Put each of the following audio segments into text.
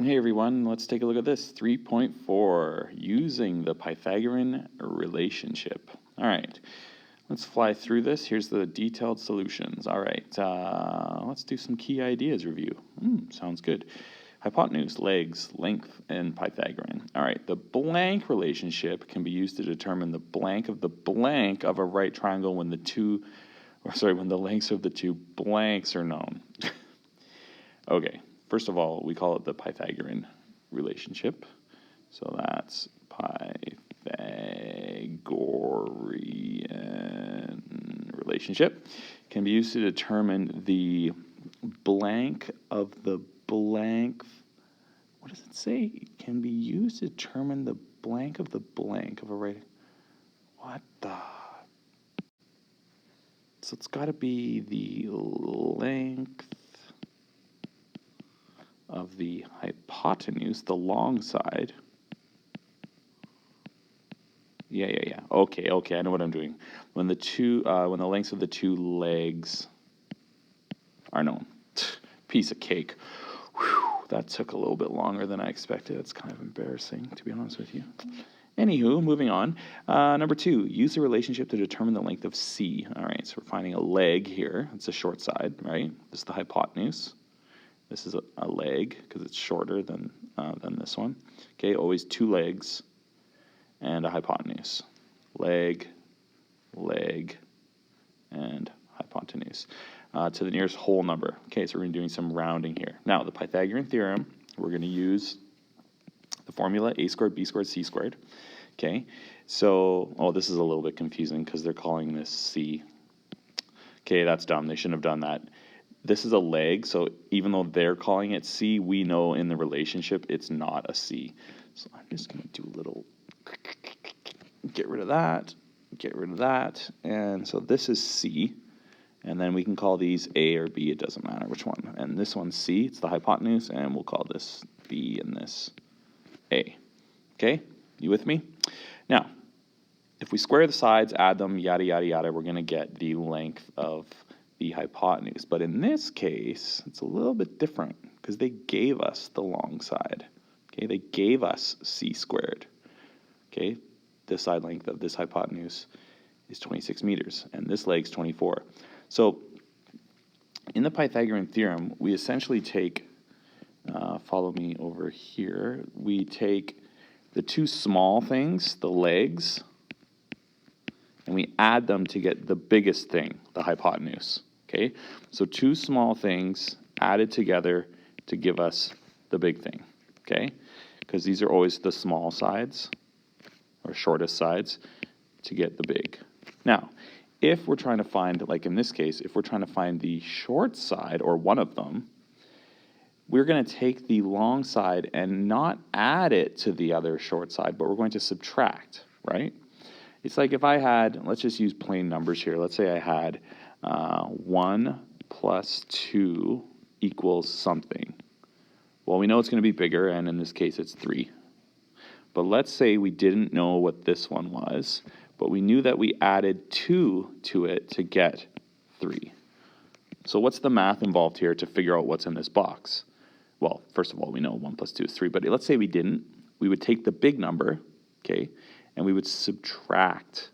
Hey everyone, let's take a look at this. 3.4, using the Pythagorean relationship. All right, let's fly through this. Here's the detailed solutions. All right, let's do some key ideas review. Sounds good. Hypotenuse, legs, length, and Pythagorean. All right, the blank relationship can be used to determine the blank of a right triangle when the lengths of the two blanks are known. Okay. First of all, we call it the Pythagorean relationship. So that's Pythagorean relationship. Can be used to determine the blank of the blank. What does it say? It can be used to determine the blank of a right. What the? So it's got to be the length of the hypotenuse, the long side. Yeah. Okay, I know what I'm doing. When the lengths of the two legs are known. Piece of cake. Whew, that took a little bit longer than I expected. It's kind of embarrassing, to be honest with you. Anywho, moving on. Number 2, use the relationship to determine the length of C. All right, so we're finding a leg here. It's a short side, right? This is the hypotenuse. This is a leg because it's shorter than this one. Okay, always two legs and a hypotenuse. Leg, and hypotenuse. To the nearest whole number. Okay, so we're going to be doing some rounding here. Now, the Pythagorean theorem, we're going to use the formula a squared, b squared, c squared. Okay, so, this is a little bit confusing because they're calling this c. Okay, that's dumb. They shouldn't have done that. This is a leg, so even though they're calling it C, we know in the relationship it's not a C. So I'm just going to do a little, get rid of that, and so this is C, and then we can call these A or B, it doesn't matter which one. And this one's C, it's the hypotenuse, and we'll call this B and this A. Okay, you with me? Now, if we square the sides, add them, yada, yada, yada, we're going to get the length of the hypotenuse. But in this case, it's a little bit different because they gave us the long side. Okay, they gave us c squared. Okay, this side length of this hypotenuse is 26 meters, and this leg's 24. So in the Pythagorean theorem, we essentially take, follow me over here, we take the two small things, the legs, and we add them to get the biggest thing, the hypotenuse. Okay, so two small things added together to give us the big thing. Okay, because these are always the small sides or shortest sides to get the big. Now, if we're trying to find, like in this case, if we're trying to find the short side or one of them, we're going to take the long side and not add it to the other short side, but we're going to subtract, right? It's like if I had, let's just use plain numbers here. Let's say I had 1 plus 2 equals something. Well, we know it's going to be bigger, and in this case, it's 3. But let's say we didn't know what this one was, but we knew that we added 2 to it to get 3. So what's the math involved here to figure out what's in this box? Well, first of all, we know 1 plus 2 is 3, but let's say we didn't. We would take the big number, okay, and we would subtract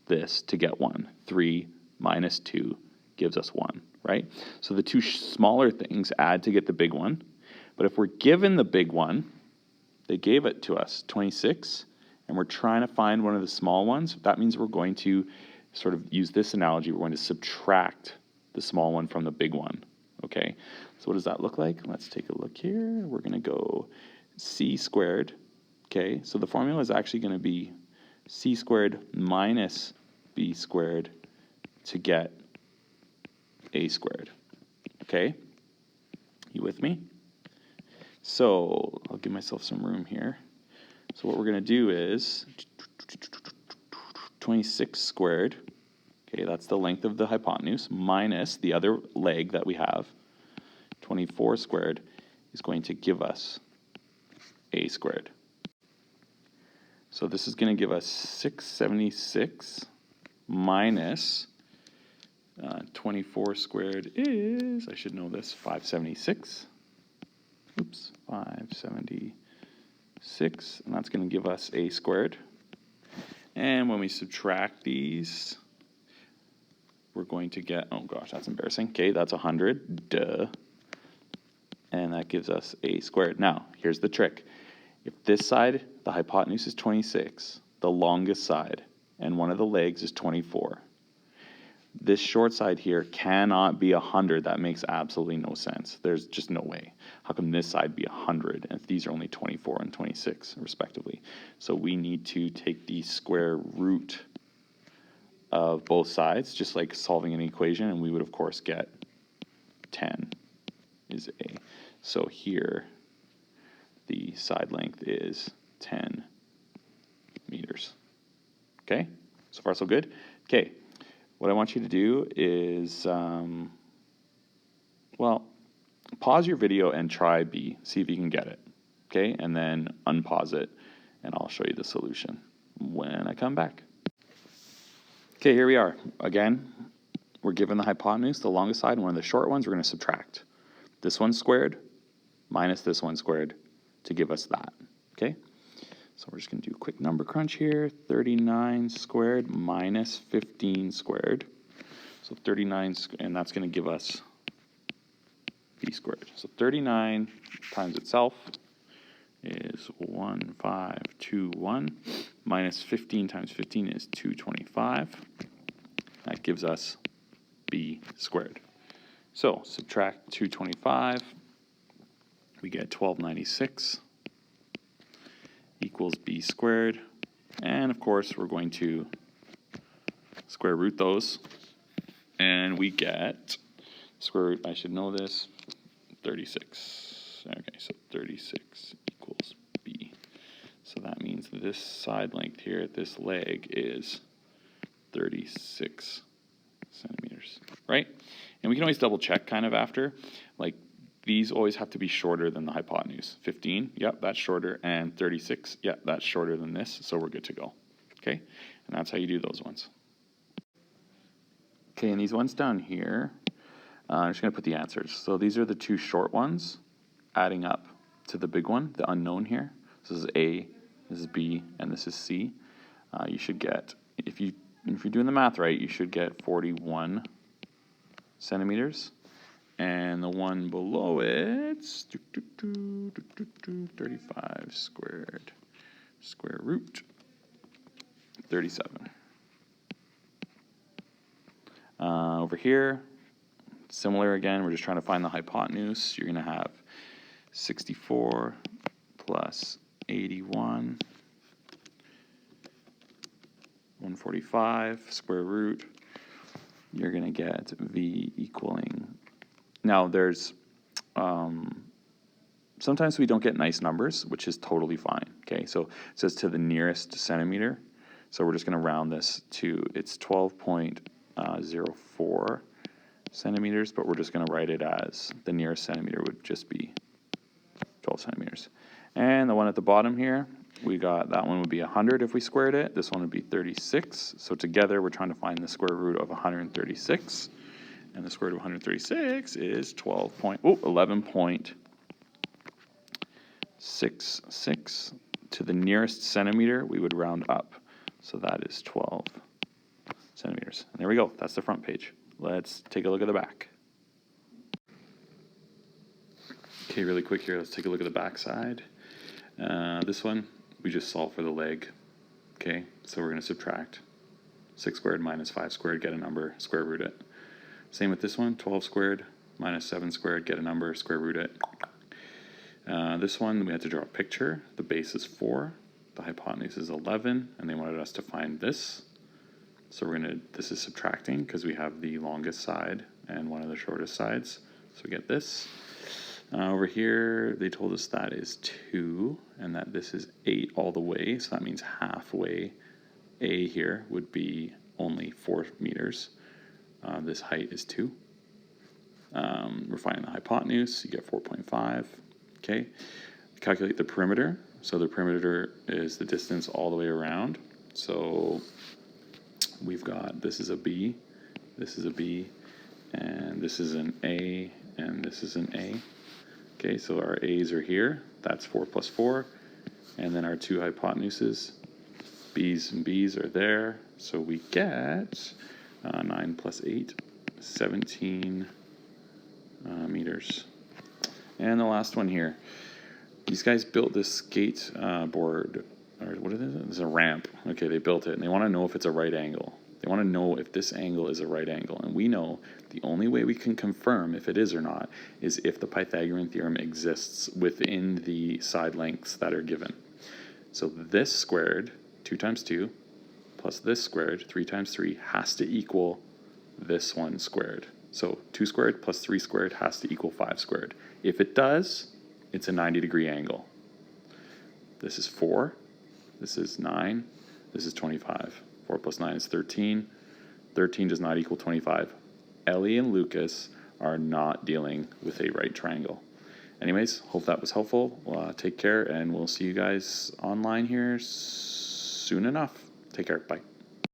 this to get 1. 3 minus 2 gives us 1, right? So the two smaller things add to get the big one. But if we're given the big one, they gave it to us, 26, and we're trying to find one of the small ones, that means we're going to sort of use this analogy. We're going to subtract the small one from the big one, okay? So what does that look like? Let's take a look here. We're going to go c squared, okay? So the formula is actually going to be c squared minus b squared to get a squared, okay? You with me? So I'll give myself some room here. So what we're going to do is 26 squared, okay, that's the length of the hypotenuse, minus the other leg that we have. 24 squared is going to give us a squared. So this is going to give us 676 minus 24 squared is, I should know this, 576. Oops, 576, and that's going to give us a squared. And when we subtract these, we're going to get, oh gosh, that's embarrassing. Okay, that's 100, duh. And that gives us a squared. Now, here's the trick. If this side, the hypotenuse is 26, the longest side, and one of the legs is 24, this short side here cannot be 100. That makes absolutely no sense. There's just no way. How come this side be 100 if these are only 24 and 26 respectively? So we need to take the square root of both sides, just like solving an equation, and we would of course get 10 is a. So here the side length is 10 meters. Okay, so far so good. Okay, what I want you to do is, well, pause your video and try B, see if you can get it. Okay, and then unpause it, and I'll show you the solution when I come back. Okay, here we are. Again, we're given the hypotenuse, the longest side, and one of the short ones we're going to subtract. This one squared minus this one squared to give us that. Okay, so we're just going to do a quick number crunch here. 39 squared minus 15 squared. So 39, and that's going to give us b squared. So 39 times itself is 1521, minus 15 times 15 is 225. That gives us b squared. So subtract 225, we get 1296 equals b squared. And of course, we're going to square root those. And we get, square root, I should know this, 36. Okay, so 36 equals b. So that means this side length here, this leg is 36 centimeters, right? And we can always double check kind of after, like these always have to be shorter than the hypotenuse. 15, yep, that's shorter, and 36, yep, that's shorter than this, so we're good to go, okay? And that's how you do those ones. Okay, and these ones down here, I'm just going to put the answers. So these are the two short ones, adding up to the big one, the unknown here. So this is A, this is B, and this is C. You should get, if you're doing the math right, you should get 41 centimeters. And the one below it's 35 squared, square root 37. Over here, similar again, we're just trying to find the hypotenuse. You're going to have 64 plus 81, 145, square root. You're going to get V equaling. Now, there's sometimes we don't get nice numbers, which is totally fine. Okay, so it says to the nearest centimeter. So we're just going to round this to, it's 12.04 centimeters, but we're just going to write it as the nearest centimeter would just be 12 centimeters. And the one at the bottom here, we got that one would be 100 if we squared it. This one would be 36. So together we're trying to find the square root of 136. And the square root of 136 is 11.66. To the nearest centimeter, we would round up. So that is 12 centimeters. And there we go. That's the front page. Let's take a look at the back. Okay, really quick here, let's take a look at the back side. This one, we just solve for the leg. Okay, so we're going to subtract 6 squared minus 5 squared, get a number, square root it. Same with this one, 12 squared minus 7 squared, get a number, square root it. This one, we had to draw a picture. The base is 4, the hypotenuse is 11, and they wanted us to find this. So we're going to, this is subtracting because we have the longest side and one of the shortest sides. So we get this. Over here, they told us that is 2 and that this is 8 all the way. So that means halfway A here would be only 4 meters. This height is 2. We're finding the hypotenuse. You get 4.5. Okay. Calculate the perimeter. So the perimeter is the distance all the way around. So we've got, this is a B, this is a B, and this is an A, and this is an A. Okay, so our A's are here. That's 4 plus 4. And then our two hypotenuses, B's and B's, are there. So we get 9 plus 8, 17 meters. And the last one here. These guys built this skate board, or what is it? It's a ramp. Okay, they built it, and they want to know if it's a right angle. They want to know if this angle is a right angle. And we know the only way we can confirm if it is or not is if the Pythagorean theorem exists within the side lengths that are given. So this squared, 2 times 2, plus this squared, 3 times 3, has to equal this one squared. So 2 squared plus 3 squared has to equal 5 squared. If it does, it's a 90-degree angle. This is 4. This is 9. This is 25. 4 plus 9 is 13. 13 does not equal 25. Ellie and Lucas are not dealing with a right triangle. Anyways, hope that was helpful. Take care, and we'll see you guys online here soon enough. Take care. Bye.